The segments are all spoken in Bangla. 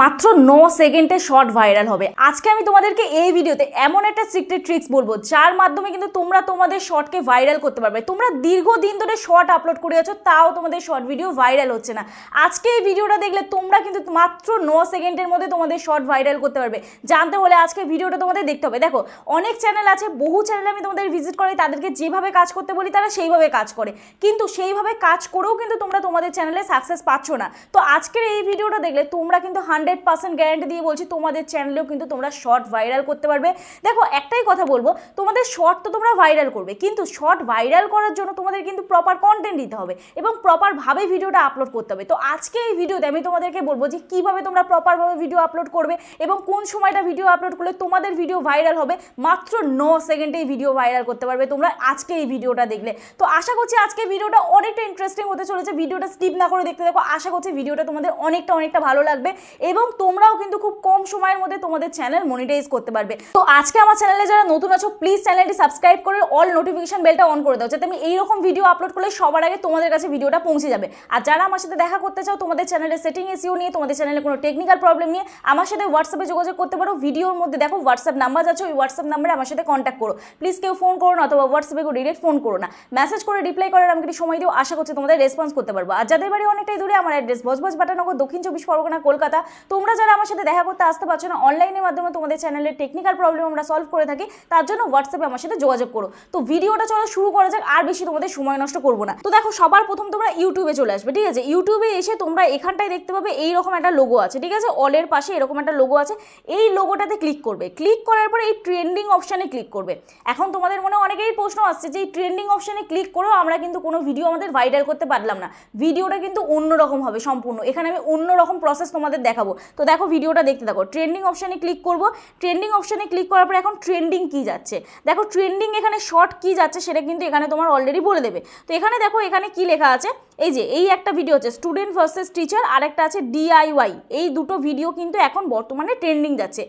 মাত্র 9 সেকেন্ডে শর্ট ভাইরাল হবে। আজকে আমি তোমাদেরকে এই ভিডিওতে এমন একটা সিক্রেট ট্রিক্স বলবো যার মাধ্যমে কিন্তু তোমরা তোমাদের শর্টকে ভাইরাল করতে পারবে। তোমরা দীর্ঘদিন ধরে শর্ট আপলোড করে আছো, তাও তোমাদের শর্ট ভিডিও ভাইরাল হচ্ছে না। আজকে এই ভিডিওটা দেখলে তোমরা কিন্তু মাত্র 9 সেকেন্ডের মধ্যে তোমাদের শর্ট ভাইরাল করতে পারবে। জানতে হলে আজকে ভিডিওটা তোমাদের দেখতে হবে। দেখো, অনেক চ্যানেল আছে, বহু চ্যানেল আমি তোমাদের ভিজিট করি, তাদেরকে যেভাবে কাজ করতে বলি তারা সেইভাবে কাজ করে, কিন্তু সেইভাবে কাজ করেও কিন্তু তোমরা তোমাদের চ্যানেলে সাকসেস পাচ্ছ না। তো আজকের এই ভিডিওটা দেখলে তোমরা কিন্তু 100% গ্যারান্টি দিয়ে বলছি তোমাদের চ্যানেলেও কিন্তু তোমরা শর্ট ভাইরাল করতে পারবে। দেখো, একটাই কথা বলবো, তোমাদের শর্ট তো তোমরা ভাইরাল করবে, কিন্তু শর্ট ভাইরাল করার জন্য তোমাদের কিন্তু প্রপার কন্টেন্ট দিতে হবে এবং প্রপারভাবে ভিডিওটা আপলোড করতে হবে। তো আজকে এই ভিডিওতে আমি তোমাদেরকে বলবো যে কীভাবে তোমরা প্রপারভাবে ভিডিও আপলোড করবে এবং কোন সময়টা ভিডিও আপলোড করলে তোমাদের ভিডিও ভাইরাল হবে। মাত্র 9 সেকেন্ডেই ভিডিও ভাইরাল করতে পারবে তোমরা আজকে এই ভিডিওটা দেখলে। তো আশা করছি আজকে ভিডিওটা অনেকটা ইন্টারেস্টিং হতে চলেছে। ভিডিওটা স্কিপ না করে দেখতে দেখো, আশা করছি ভিডিওটা তোমাদের অনেকটা ভালো লাগবে এবং তোমরাও কিন্তু খুব কম সময়ের মধ্যে তোমাদের চ্যানেল মনিটাইজ করতে পারবে। তো আজকে আমার চ্যানেলে যারা নতুন আছো, প্লিজ চ্যানেলটি সাবস্ক্রাইব করে অল নোটিফিকেশন বেলটা অন করে দাও, যাতে আমি এইরকম ভিডিও আপলোড করলে সবার আগে তোমাদের কাছে ভিডিওটা পৌঁছে যাবে। আর যারা আমার সাথে দেখা করতে চাও, তোমাদের চ্যানেলের সেটিং এসইও নিয়ে, তোমাদের চ্যানেলে কোনো টেকনিক্যাল প্রবলেম নিয়ে, আমার সাথে হোয়াটসঅ্যাপে যোগাযোগ করতে পারো। ভিডিওর মধ্যে দেখো হোয়াটসঅ্যাপ নাম্বার আছে, ওই হোয়াটসঅ্যাপ নাম্বারে আমার সাথে কন্ট্যাক্ট করো। প্লিজ কেউ ফোন করো না, অথবা হোয়াটসঅ্যাপে কেউ ডিরেক্ট ফোন করো না, মেসেজ করে রিপ্লাই করার আমাকে একটু সময় দিও। আশা করছি তোমাদের রেসপন্স করতে পারবো। আর যাদের বাড়ি অনেকটাই দূরে, আমার অ্যাড্রেস বজবজ বাটানগর, দক্ষিণ 24 পরগনা, কলকাতা। তোমরা যারা আমার সাথে দেখা করতে আসতে পারছো না, অনলাইনের মাধ্যমে তোমাদের চ্যানেলের টেকনিক্যাল প্রবলেম আমরা সলভ করে থাকি, তার জন্য হোয়াটসঅ্যাপে আমার সাথে যোগাযোগ করো। তো ভিডিওটা চলো শুরু করা যাক, আর বেশি তোমাদের সময় নষ্ট করবো না। তো দেখো, সবার প্রথম তোমরা ইউটিউবে চলে আসবে, ঠিক আছে? ইউটিউবে এসে তোমরা এখানটায় দেখতে পাবে এইরকম একটা লোগো আছে, ঠিক আছে? অলের পাশে এরকম একটা লোগো আছে, এই লোগোটাতে ক্লিক করবে। ক্লিক করার পরে এই ট্রেন্ডিং অপশানে ক্লিক করবে। এখন তোমাদের মনে অনেকেই প্রশ্ন আসছে যে এই ট্রেন্ডিং অপশানে ক্লিক করেও আমরা কিন্তু কোনো ভিডিও আমাদের ভাইরাল করতে পারলাম না, ভিডিওটা কিন্তু অন্যরকম হবে সম্পূর্ণ। এখানে আমি অন্যরকম প্রসেস তোমাদের দেখাবো। তো দেখো, ভিডিওটা দেখতে থাকো। ট্রেন্ডিং অপশানে ক্লিক করবো। ট্রেন্ডিং অপশানে ক্লিক করার পরে এখন ট্রেন্ডিং কি যাচ্ছে দেখো, ট্রেন্ডিং এখানে শর্ট কি যাচ্ছে সেটা কিন্তু এখানে তোমার অলরেডি বলে দেবে। তো এখানে দেখো, এখানে কি লেখা আছে, এই যে এই একটা ভিডিও হচ্ছে স্টুডেন্ট ভার্সেস টিচার, আর একটা আছে ডিআইওয়াই। এই দুটো ভিডিও কিন্তু এখন বর্তমানে ট্রেন্ডিং যাচ্ছে।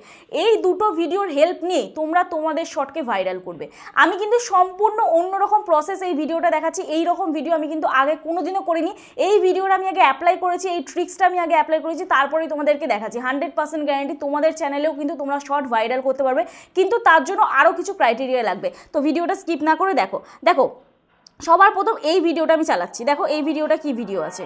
এই দুটো ভিডিওর হেল্প নিয়ে তোমরা তোমাদের শর্টকে ভাইরাল করবে। আমি কিন্তু সম্পূর্ণ অন্যরকম প্রসেস এই ভিডিওটা দেখাচ্ছি। এই রকম ভিডিও আমি কিন্তু আগে কোনোদিনও করিনি। এই ভিডিওটা আমি আগে অ্যাপ্লাই করেছি, এই ট্রিক্সটা আমি আগে অ্যাপ্লাই করেছি, তারপরেই তোমাদেরকে দেখাচ্ছি। 100% গ্যারান্টি তোমাদের চ্যানেলেও কিন্তু তোমরা শর্ট ভাইরাল করতে পারবে, কিন্তু তার জন্য আরও কিছু ক্রাইটেরিয়া লাগবে। তো ভিডিওটা স্কিপ না করে দেখো। দেখো, সবার প্রথম এই ভিডিওটা আমি চালাচ্ছি। দেখো, এই ভিডিওটা কি ভিডিও আছে।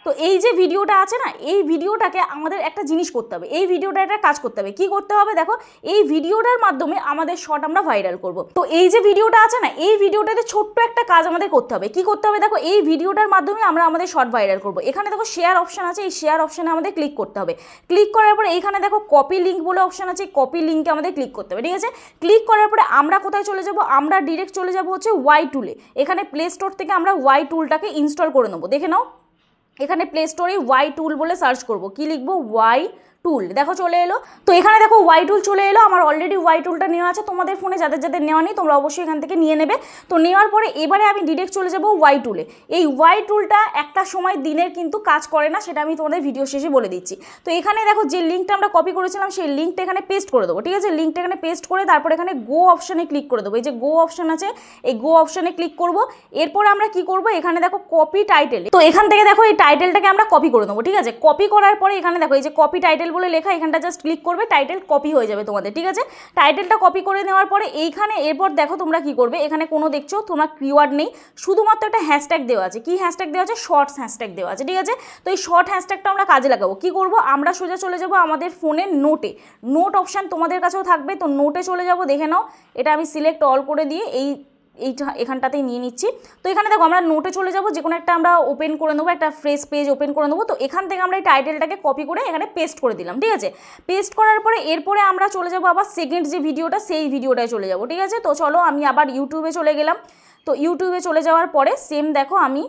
তো এই যে ভিডিওটা আছে না, এই ভিডিওটাকে আমাদের একটা জিনিস করতে হবে, এই ভিডিওটা একটা কাজ করতে হবে। কি করতে হবে দেখো, এই ভিডিওটার মাধ্যমে আমাদের শর্ট আমরা ভাইরাল করব। তো এই যে ভিডিওটা আছে না, এই ভিডিওটাতে ছোট্ট একটা কাজ আমাদের করতে হবে। কি করতে হবে দেখো, এই ভিডিওটার মাধ্যমে আমরা আমাদের শর্ট ভাইরাল করব। এখানে দেখো শেয়ার অপশন আছে, এই শেয়ার অপশানে আমাদের ক্লিক করতে হবে। ক্লিক করার পরে এইখানে দেখো কপি লিঙ্ক বলে অপশন আছে, কপি লিঙ্কে আমাদের ক্লিক করতে হবে, ঠিক আছে? ক্লিক করার পরে আমরা কোথায় চলে যাব, আমরা ডিরেক্ট চলে যাব হচ্ছে ওয়াই টুলে। এখানে প্লে স্টোর থেকে আমরা ওয়াই টুলটাকে ইনস্টল করে নেবো। দেখে নাও, এখানে প্লে স্টোরে ওয়াই টুল বলে সার্চ করব। কি লিখবো, ওয়াই টুল। দেখো চলে এলো। তো এখানে দেখো ওয়াই টুল চলে এলো। আমার অলরেডি ওয়াই টুলটা নেওয়া আছে। তোমাদের ফোনে যাদের যাদের নেওয়া নেই, তোমরা অবশ্যই এখান থেকে নিয়ে নেবে। তো নেওয়ার পরে এবারে আমি ডিরেক্ট চলে যাব ওয়াই টুলে। এই ওয়াই টুলটা একটা সময় দিনের কিন্তু কাজ করে না, সেটা আমি তোমাদের ভিডিও শেষে বলে দিচ্ছি। তো এখানে দেখো, যে লিঙ্কটা আমরা কপি করেছিলাম সেই লিঙ্কটা এখানে পেস্ট করে দেবো, ঠিক আছে? লিঙ্কটা এখানে পেস্ট করে তারপর এখানে গো অপশানে ক্লিক করে দেবো। এই যে গো অপশান আছে, এই গো অপশানে ক্লিক করব। এরপরে আমরা কি করব, এখানে দেখো কপি টাইটেল। তো এখান থেকে দেখো এই টাইটেলটাকে আমরা কপি করে দেবো, ঠিক আছে? কপি করার পরে এখানে দেখো এই যে কপি টাইটেল বলে লেখা, এখানটা জাস্ট ক্লিক করবে, টাইটেল কপি হয়ে যাবে তোমাদের, ঠিক আছে? টাইটেলটা কপি করে নেওয়ার পরে এইখানে এরপর দেখো তোমরা কি করবে, এখানে কোনো দেখছো তোমরা কিওয়ার্ড নেই, শুধুমাত্র একটা হ্যাশট্যাগ দেওয়া আছে। কি হ্যাশট্যাগ দেওয়া আছে, শর্টস হ্যাশট্যাগ দেওয়া আছে, ঠিক আছে? তো এই শর্ট হ্যাশট্যাগটা আমরা কাজে লাগাবো। কি করব, আমরা সোজা চলে যাব আমাদের ফোনের নোটে। নোট অপশান তোমাদের কাছেও থাকবে, তো নোটে চলে যাব। দেখে নাও, এটা আমি সিলেক্ট অল করে দিয়ে এইটা এখানটাতেই নিয়ে নিচ্ছি। তো এখানে দেখো, আমরা নোটে চলে যাব, যে কোনো একটা আমরা ওপেন করে নেবো, একটা ফ্রেশ পেজ ওপেন করে নেবো। তো এখান থেকে আমরা এই টাইটেলটাকে কপি করে এখানে পেস্ট করে দিলাম, ঠিক আছে? পেস্ট করার পরে এরপরে আমরা চলে যাব আবার সেকেন্ড যে ভিডিওটা, সেই ভিডিওটায় চলে যাব, ঠিক আছে? তো চলো, আমি আবার ইউটিউবে চলে গেলাম। তো ইউটিউবে চলে যাওয়ার পরে সেম দেখো, আমি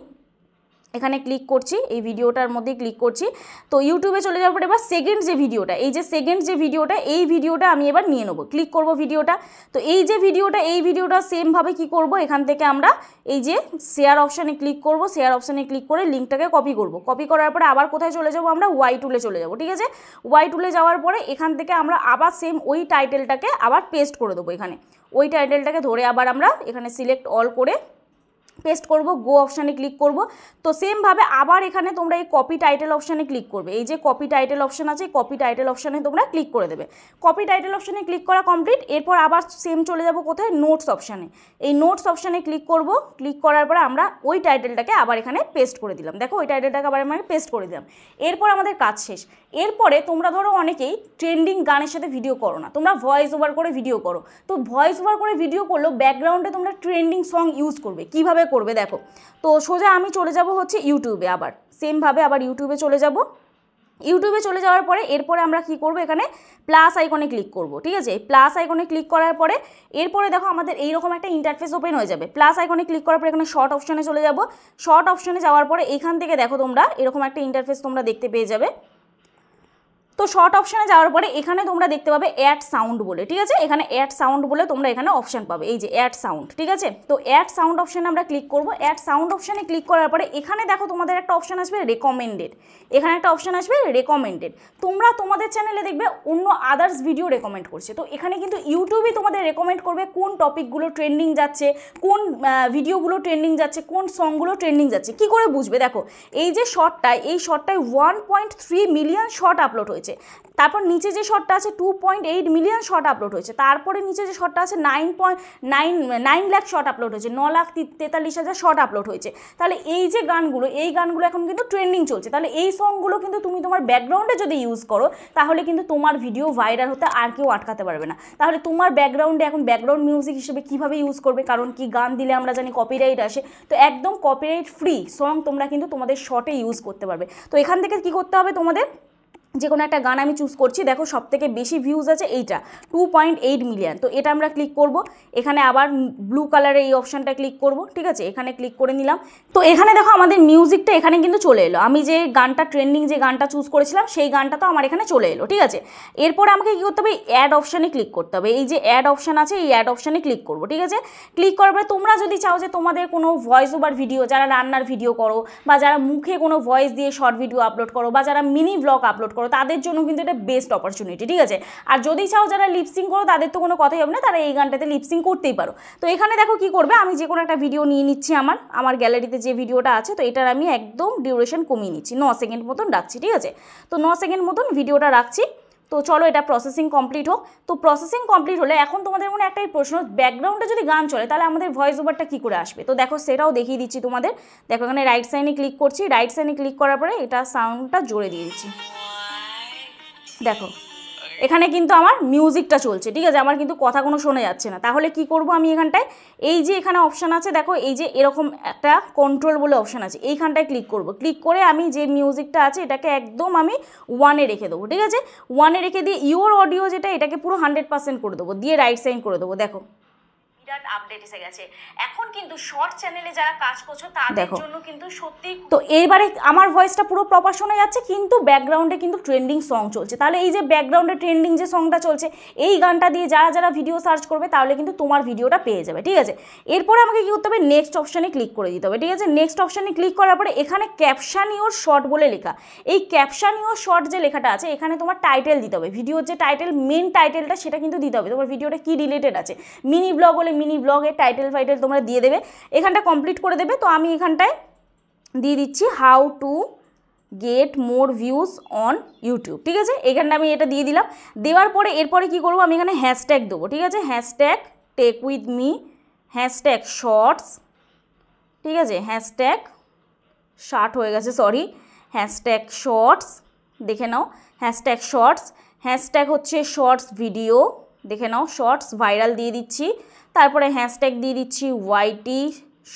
এখানে ক্লিক করছি, এই ভিডিওটার মধ্যে ক্লিক করছি। তো ইউটিউবে চলে যাওয়ার পরে এবার সেকেন্ড যে ভিডিওটা, এই যে সেকেন্ড যে ভিডিওটা, এই ভিডিওটা আমি এবার নিয়ে নেবো। ক্লিক করব ভিডিওটা। তো এই যে ভিডিওটা, এই ভিডিওটা সেমভাবে কি করব, এখান থেকে আমরা এই যে শেয়ার অপশানে ক্লিক করব। শেয়ার অপশানে ক্লিক করে লিঙ্কটাকে কপি করব। কপি করার পরে আবার কোথায় চলে যাব, আমরা ওয়াই টুলে চলে যাব, ঠিক আছে? ওয়াই টুলে যাওয়ার পরে এখান থেকে আমরা আবার সেম ওই টাইটেলটাকে আবার পেস্ট করে দেবো। এখানে ওই টাইটেলটাকে ধরে আবার আমরা এখানে সিলেক্ট অল করে পেস্ট করব, গো অপশানে ক্লিক করব। তো সেমভাবে আবার এখানে তোমরা এই কপি টাইটেল অপশানে ক্লিক করবে। এই যে কপি টাইটেল অপশান আছে, কপি টাইটেল অপশানে তোমরা ক্লিক করে দেবে। কপি টাইটেল অপশানে ক্লিক করা কমপ্লিট। এরপর আবার সেম চলে যাব কোথায়, নোটস অপশানে। এই নোটস অপশানে ক্লিক করব। ক্লিক করার পরে আমরা ওই টাইটেলটাকে আবার এখানে পেস্ট করে দিলাম। দেখো ওই টাইটেলটাকে আবার আমরা পেস্ট করে দিলাম। এরপর আমাদের কাজ শেষ। এরপরে তোমরা ধরো অনেকেই ট্রেন্ডিং গানের সাথে ভিডিও করো না, তোমরা ভয়েস ওভার করে ভিডিও করো। তো ভয়েস ওভার করে ভিডিও করলেও ব্যাকগ্রাউন্ডে তোমরা ট্রেন্ডিং সং ইউজ করবে। কিভাবে করবে দেখো। তো সোজা আমি চলে যাব হচ্ছে ইউটিউবে, আবার সেমভাবে আবার ইউটিউবে চলে যাব। ইউটিউবে চলে যাওয়ার পরে এরপরে আমরা কি করব, এখানে প্লাস আইকনে ক্লিক করব। ঠিক আছে, প্লাস আইকনে ক্লিক করার পরে এরপরে দেখো আমাদের এইরকম একটা ইন্টারফেস ওপেন হয়ে যাবে। প্লাস আইকনে ক্লিক করার পরে এখানে শর্ট অপশানে চলে যাব। শর্ট অপশানে যাওয়ার পরে এখান থেকে দেখো তোমরা এরকম একটা ইন্টারফেস তোমরা দেখতে পেয়ে যাবে। তো শর্ট অপশানে যাওয়ার পরে এখানে তোমরা দেখতে পাবে অ্যাড সাউন্ড বলে। ঠিক আছে, এখানে অ্যাড সাউন্ড বলে তোমরা এখানে অপশান পাবে, এই যে অ্যাড সাউন্ড। ঠিক আছে, তো অ্যাড সাউন্ড অপশানে আমরা ক্লিক করব। অ্যাড সাউন্ড অপশানে ক্লিক করার পরে এখানে দেখো তোমাদের একটা অপশান আসবে রেকমেন্ডেড। এখানে একটা অপশান আসবে রেকমেন্ডেড। তোমরা তোমাদের চ্যানেলে দেখবে অন্য আদার্স ভিডিও রেকমেন্ড করছে। তো এখানে কিন্তু ইউটিউবই তোমাদের রেকমেন্ড করবে কোন টপিকগুলো ট্রেন্ডিং যাচ্ছে, কোন ভিডিওগুলো ট্রেন্ডিং যাচ্ছে, কোন সংগুলো ট্রেন্ডিং যাচ্ছে। কি করে বুঝবে দেখো, এই যে শর্টটায়, এই শর্টটায় 1.3 মিলিয়ন শর্ট আপলোড হয়েছে। তারপর নিচে যে শর্টটা আছে 2.8 মিলিয়ন শর্ট আপলোড হয়েছে। তারপরে নিচে যে শর্টটা আছে 9.9 লাখ শর্ট আপলোড হয়েছে, 9,43,000 শর্ট আপলোড হয়েছে। তাহলে এই যে গানগুলো, এই গানগুলো এখন কিন্তু ট্রেন্ডিং চলছে। তাহলে এই সংগুলো কিন্তু তুমি তোমার ব্যাকগ্রাউন্ডে যদি ইউজ করো তাহলে কিন্তু তোমার ভিডিও ভাইরাল হতে আর কেউ আটকাতে পারবে না। তাহলে তোমার ব্যাকগ্রাউন্ডে এখন ব্যাকগ্রাউন্ড মিউজিক হিসেবে কীভাবে ইউজ করবে, কারণ কি গান দিলে আমরা জানি কপিরাইট আসে। তো একদম কপিরাইট ফ্রি সং তোমরা কিন্তু তোমাদের শর্টে ইউজ করতে পারবে। তো এখান থেকে কি করতে হবে, তোমাদের যে কোনো একটা গান আমি চুজ করছি। দেখো সব থেকে বেশি ভিউজ আছে এইটা 2.8 মিলিয়ন। তো এটা আমরা ক্লিক করব। এখানে আবার ব্লু কালারের এই অপশানটা ক্লিক করব। ঠিক আছে, এখানে ক্লিক করে নিলাম। তো এখানে দেখো আমাদের মিউজিকটা এখানে কিন্তু চলে এলো। আমি যে গানটা ট্রেন্ডিং যে গানটা চুজ করেছিলাম সেই গানটা তো আমার এখানে চলে এলো। ঠিক আছে, এরপরে আমাকে কী করতে হবে, অ্যাড অপশানে ক্লিক করতে হবে। এই যে অ্যাড অপশান আছে, এই অ্যাড অপশানে ক্লিক করব। ঠিক আছে, ক্লিক করার পরে তোমরা যদি চাও যে তোমাদের কোনো ভয়েস ওভার ভিডিও, যারা রান্নার ভিডিও করো বা যারা মুখে কোনো ভয়েস দিয়ে শর্ট ভিডিও আপলোড করো বা যারা মিনি ব্লগ আপলোড করো, তাদের জন্য কিন্তু এটা বেস্ট অপরচুনিটি। ঠিক আছে, আর যদি চাও যারা লিপসিং করো তাদের তো কোনো কথাই হবে না, তারা এই গানটাতে লিপসিং করতেই পারো। তো এখানে দেখো কি করবে, আমি যে কোনো একটা ভিডিও নিয়ে নিচ্ছি, আমার গ্যালারিতে যে ভিডিওটা আছে। তো এটার আমি একদম ডিউরেশন কমিয়ে নিচ্ছি, 9 সেকেন্ড মতন রাখছি। ঠিক আছে, তো 9 সেকেন্ড মতন ভিডিওটা রাখছি। তো চলো এটা প্রসেসিং কমপ্লিট হোক। তো প্রসেসিং কমপ্লিট হলে এখন তোমাদের মনে একটাই প্রশ্ন, ব্যাকগ্রাউন্ডে যদি গান চলে তাহলে আমাদের ভয়েস ওভারটা কী করে আসবে। তো দেখো সেটাও দেখিয়ে দিচ্ছি তোমাদের। দেখো এখানে রাইট সাইডে ক্লিক করছি। রাইট সাইডে ক্লিক করার পরে এটা সাউন্ডটা জোরে দিয়ে দিচ্ছি। দেখো এখানে কিন্তু আমার মিউজিকটা চলছে। ঠিক আছে, আমার কিন্তু কথা কোনো শোনা যাচ্ছে না। তাহলে কি করব আমি এখানটায়, এই যে এখানে অপশান আছে দেখো, এই যে এরকম একটা কন্ট্রোল বলে অপশান আছে, এইখানটায় ক্লিক করব। ক্লিক করে আমি যে মিউজিকটা আছে এটাকে একদম আমি 1-এ রেখে দেবো। ঠিক আছে, 1-এ রেখে দিয়ে ইওর অডিও যেটা, এটাকে পুরো 100% করে দেবো, দিয়ে রাইট সাইড করে দেবো। দেখো বিরাট আপডেট এসে গেছে। এখন কিন্তু শর্ট চ্যানেলে যারা কাজ করছো তাদের জন্য কিন্তু সত্যি। তো এইবারে আমার ভয়েসটা পুরো প্রপার শোনা যাচ্ছে, কিন্তু ব্যাকগ্রাউন্ডে কিন্তু ট্রেন্ডিং সং চলছে। তাহলে এই যে ব্যাকগ্রাউন্ডে ট্রেন্ডিং যে সংটা চলছে, এই গানটা দিয়ে যারা যারা ভিডিও সার্চ করবে তাহলে কিন্তু তোমার ভিডিওটা পেয়ে যাবে। ঠিক আছে, এরপরে আমাকে কী করতে হবে, নেক্সট অপশানে ক্লিক করে দিতে হবে। ঠিক আছে, নেক্সট অপশানে ক্লিক করার পরে এখানে ক্যাপশন ইওর শর্ট বলে লেখা, এই ক্যাপশন ইওর শর্ট যে লেখাটা আছে এখানে তোমার টাইটেল দিতে হবে। ভিডিওর যে টাইটেল, মেন টাইটেলটা সেটা কিন্তু দিতে হবে। তোমার ভিডিওটা কি রিলেটেড আছে, মিনি ব্লগ হলে মিনি ব্লগের টাইটেল ফাইটেল তোমরা দিয়ে দেবে, এখানটা কমপ্লিট করে দেবে। তো আমি এখানটায় দিয়ে দিচ্ছি how to get more views on YouTube. ঠিক আছে, এখানটা আমি এটা দিয়ে দিলাম। দেওয়ার পরে এরপরে কি করবো, আমি এখানে হ্যাশট্যাগ দেবো। ঠিক আছে, hashtag take with me, hashtag shorts. ঠিক আছে, হ্যাশট্যাগ শার্ট হয়ে গেছে, সরি, হ্যাশট্যাগ শর্টস, দেখে নাও, হ্যাশট্যাগ শর্টস, হ্যাশট্যাগ হচ্ছে শর্টস ভিডিও, দেখে নাও, শর্টস ভাইরাল দিয়ে দিচ্ছি। তারপরে হ্যাশট্যাগ দিয়ে দিচ্ছি ওয়াইটি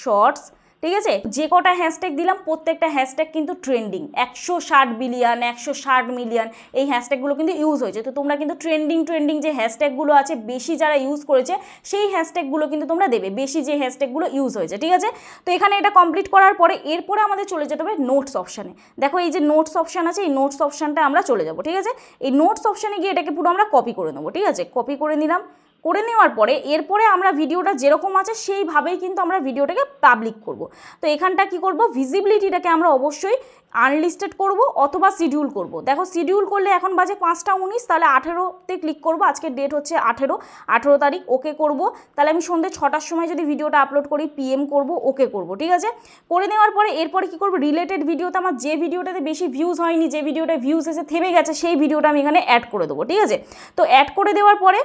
শর্টস। ঠিক আছে, যে কটা হ্যাশট্যাগ দিলাম প্রত্যেকটা হ্যাশট্যাগ কিন্তু ট্রেন্ডিং, 160 বিলিয়ন 160 মিলিয়ন এই হ্যাশট্যাগুলো কিন্তু ইউজ হয়েছে। তো তোমরা কিন্তু ট্রেন্ডিং যে হ্যাশট্যাগুলো আছে বেশি যারা ইউজ করেছে সেই হ্যাশট্যাগুলো কিন্তু তোমরা দেবে, বেশি যে হ্যাশট্যাগুলো ইউজ হয়েছে। ঠিক আছে, তো এখানে এটা কমপ্লিট করার পরে এরপরে আমাদের চলে যেতে হবে নোটস অপশানে। দেখো এই যে নোটস অপশান আছে, এই নোটস অপশানটা আমরা চলে যাব। ঠিক আছে, এই নোটস অপশানে গিয়ে এটাকে পুরো আমরা কপি করে নেবো। ঠিক আছে, কপি করে নিলাম। করে নেওয়ার পরে এরপরে আমরা ভিডিওটা যেরকম আছে সেইভাবেই কিন্তু আমরা ভিডিওটাকে পাবলিক করব। তো এখানটা কি করব, ভিজিবিলিটিটাকে আমরা অবশ্যই আনলিস্টেড করব অথবা শিডিউল করব। দেখো শিডিউল করলে এখন বাজে 5টা 19, তাহলে 18তে ক্লিক করব। আজকের ডেট হচ্ছে 18 তারিখ, ওকে করব। তাহলে আমি সন্ধ্যে 6টার সময় যদি ভিডিওটা আপলোড করি PM করব, ওকে করব, ঠিক আছে। করে নেওয়ার পরে এরপরে কি করব, রিলেটেড ভিডিওতে আমার যে ভিডিওটাতে বেশি ভিউজ হয়নি, যে ভিডিওটা ভিউজ এসে থেমে গেছে, সেই ভিডিওটা আমি এখানে অ্যাড করে দেবো, ঠিক আছে। তো অ্যাড করে দেওয়ার পরে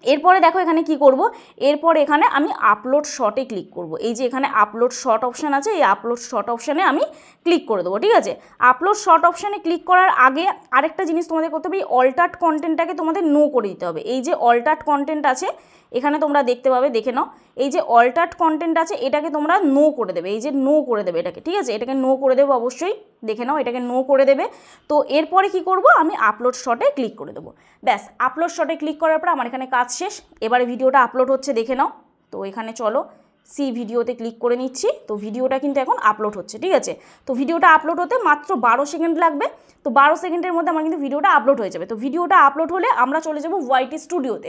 এরপরে দেখো এখানে কি করব, এরপর এখানে আমি আপলোড শর্টে ক্লিক করব। এই যে এখানে আপলোড শর্ট অপশান আছে, এই আপলোড শর্ট অপশানে আমি ক্লিক করে দেবো, ঠিক আছে। আপলোড শর্ট অপশানে ক্লিক করার আগে আরেকটা জিনিস তোমাদের করতে হবে, এই অল্টার্ড কন্টেন্টটাকে তোমাদের নো করে দিতে হবে। এই যে অল্টার্ড কন্টেন্ট আছে এখানে তোমরা দেখতে পাবে, দেখে নাও, এই যে অল্টার্ড কন্টেন্ট আছে এটাকে তোমরা নো করে দেবে, এই যে নো করে দেবে এটাকে, ঠিক আছে। এটাকে নো করে দেবে অবশ্যই, দেখে নাও, এটাকে নো করে দেবে। তো এরপরে কি করব, আমি আপলোড শর্টে ক্লিক করে দেবো। ব্যাস, আপলোড শর্টে ক্লিক করার পর আমার এখানে কাজ শেষ। এবারে ভিডিওটা আপলোড হচ্ছে, দেখে নাও। তো এখানে চলো সি ভিডিওতে ক্লিক করে নিচ্ছি। তো ভিডিওটা কিন্তু এখন আপলোড হচ্ছে, ঠিক আছে। তো ভিডিওটা আপলোড হতে মাত্র 12 সেকেন্ড লাগবে। তো 12 সেকেন্ডের মধ্যে আমার কিন্তু ভিডিওটা আপলোড হয়ে যাবে। তো ভিডিওটা আপলোড হলে আমরা চলে যাব YT স্টুডিওতে।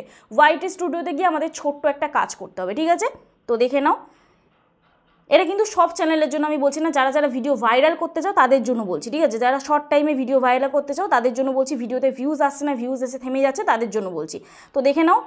YT স্টুডিওতে গিয়ে আমাদের ছোট্ট একটা কাজ করতে হবে, ঠিক আছে। তো দেখে নাও, এটা কিন্তু সব চ্যানেলের জন্য আমি বলছি না, যারা যারা ভিডিও ভাইরাল করতে চাও তাদের জন্য বলছি, ঠিক আছে। যারা শর্ট টাইমে ভিডিও ভাইরাল করতে চাও তাদের জন্য বলছি, ভিডিওতে ভিউজ আসছে না, ভিউজ এসে থেমে যাচ্ছে, তাদের জন্য বলছি। তো দেখে নাও,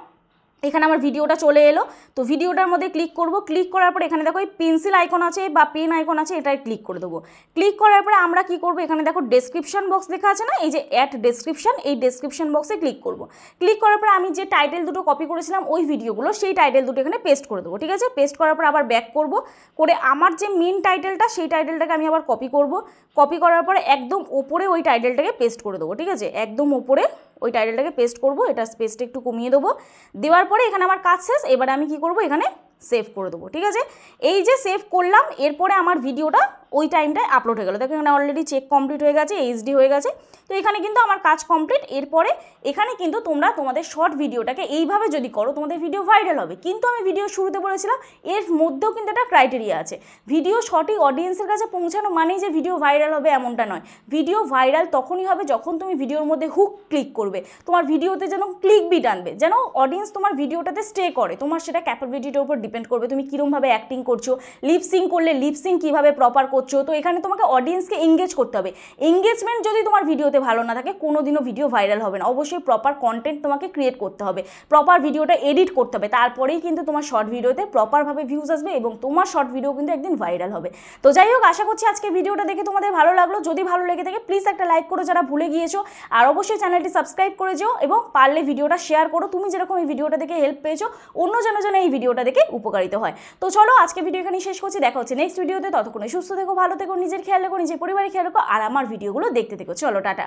এখানে আমার ভিডিওটা চলে এলো। তো ভিডিওটার মধ্যে ক্লিক করব। ক্লিক করার পরে এখানে দেখো এই পেন্সিল আইকন আছে বা পেন আইকন আছে, এটাই ক্লিক করে দেবো। ক্লিক করার পরে আমরা কি করব, এখানে দেখো ডেসক্রিপশন বক্স লেখা আছে না, এই যে অ্যাড ডেসক্রিপশন, এই ডেসক্রিপশন বক্সে ক্লিক করব। ক্লিক করার পরে আমি যে টাইটেল দুটো কপি করেছিলাম ওই ভিডিওগুলো, সেই টাইটেল দুটো এখানে পেস্ট করে দেবো, ঠিক আছে। পেস্ট করার পর আবার ব্যাক করব, করে আমার যে মেন টাইটেলটা সেই টাইটেলটাকে আমি আবার কপি করব। কপি করার পরে একদম ওপরে ওই টাইটেলটাকে পেস্ট করে দেবো, ঠিক আছে। একদম ওপরে ওই টাইটেলটাকে পেস্ট করব, এটা স্পেসটা একটু কমিয়ে দেবো। দেওয়ার পরে এখানে আমার কাজ শেষ। এবারে আমি কি করব, এখানে সেভ করে দেবো, ঠিক আছে। এই যে সেভ করলাম, এরপরে আমার ভিডিওটা ওই টাইমটায় আপলোড হয়ে গেল। দেখো এখানে অলরেডি চেক কমপ্লিট হয়ে গেছে, HD হয়ে গেছে। তো এখানে কিন্তু আমার কাজ কমপ্লিট। এরপরে এখানে কিন্তু তোমরা তোমাদের শর্ট ভিডিওটাকে এইভাবে যদি করো তোমাদের ভিডিও ভাইরাল হবে। কিন্তু আমি ভিডিও শুরুতে বলেছিলাম এর মধ্যেও কিন্তু একটা ক্রাইটেরিয়া আছে। ভিডিও সঠিক অডিয়েন্সের কাছে পৌঁছানো মানেই যে ভিডিও ভাইরাল হবে এমনটা নয়। ভিডিও ভাইরাল তখনই হবে যখন তুমি ভিডিওর মধ্যে হুক ক্লিক করবে, তোমার ভিডিওতে যেন ক্লিক বিট আনবে, যেন অডিয়েন্স তোমার ভিডিওটাতে স্টে করে। তোমার সেটা ক্যাপাবিলিটির উপর ডিপেন্ড করবে, তুমি কীরকমভাবে অ্যাক্টিং করছো, লিপসিং করলে লিপসিং কীভাবে প্রপার করছো। তো এখানে তোমাকে অডিয়েন্সকে এঙ্গেজ করতে হবে। এঙ্গেজমেন্ট যদি তোমার ভিডিওতে ভালো না থাকে কোনোদিনও ভিডিও ভাইরাল হবে না। অবশ্যই প্রপার কন্টেন্ট তোমাকে ক্রিয়েট করতে হবে, প্রপার ভিডিওটা এডিট করতে হবে, তারপরেই কিন্তু তোমার শর্ট ভিডিওতে প্রপারভাবে ভিউজ আসবে এবং তোমার শর্ট ভিডিও কিন্তু একদিন ভাইরাল হবে। তো যাই হোক, আশা করছি আজকে ভিডিওটা দেখে তোমাদের ভালো লাগলো। যদি ভালো লেগে থাকে প্লিজ একটা লাইক করো যারা ভুলে গিয়েছো, আর অবশ্যই চ্যানেলটি সাবস্ক্রাইব করে যেও এবং পারলে ভিডিওটা শেয়ার করো। তুমি যেরকম এই ভিডিওটা দেখে হেল্প পেয়েছো, অন্য যেন এই ভিডিওটা দেখে উপকারিত হয়। তো চলো আজকে ভিডিও এখানে শেষ করছি, দেখা হচ্ছে নেক্সট ভিডিওতে। ততক্ষণে সুস্থ থেকো, ভালো থেকো, নিজের খেয়াল রেখো, নিজের পরিবারের খেয়াল রেখো, আর আমার ভিডিওগুলো দেখতে থেকো। চলো টাটা।